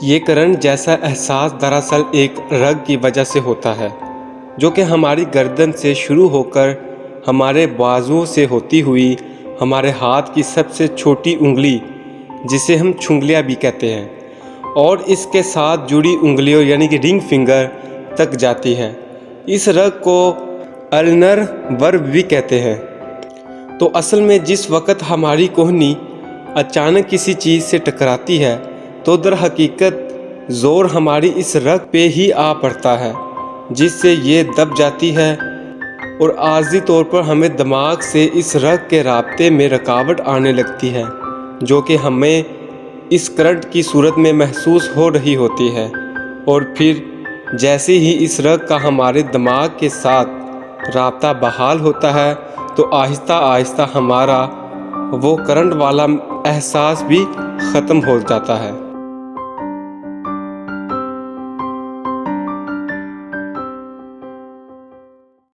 یہ کرنٹ جیسا احساس دراصل ایک رگ کی وجہ سے ہوتا ہے، جو کہ ہماری گردن سے شروع ہو کر ہمارے بازوؤں سے ہوتی ہوئی ہمارے ہاتھ کی سب سے چھوٹی انگلی، جسے ہم چھنگلیاں بھی کہتے ہیں، اور اس کے ساتھ جڑی انگلیوں یعنی کہ رنگ فنگر تک جاتی ہے۔ اس رگ کو النر ورب بھی کہتے ہیں۔ تو اصل میں جس وقت ہماری کہنی اچانک کسی چیز سے ٹکراتی ہے تو در حقیقت زور ہماری اس رگ پہ ہی آ پڑتا ہے، جس سے یہ دب جاتی ہے، اور عارضی طور پر ہمیں دماغ سے اس رگ کے رابطے میں رکاوٹ آنے لگتی ہے، جو کہ ہمیں اس کرنٹ کی صورت میں محسوس ہو رہی ہوتی ہے۔ اور پھر جیسے ہی اس رگ کا ہمارے دماغ کے ساتھ رابطہ بحال ہوتا ہے تو آہستہ آہستہ ہمارا وہ کرنٹ والا احساس بھی ختم ہو جاتا ہے۔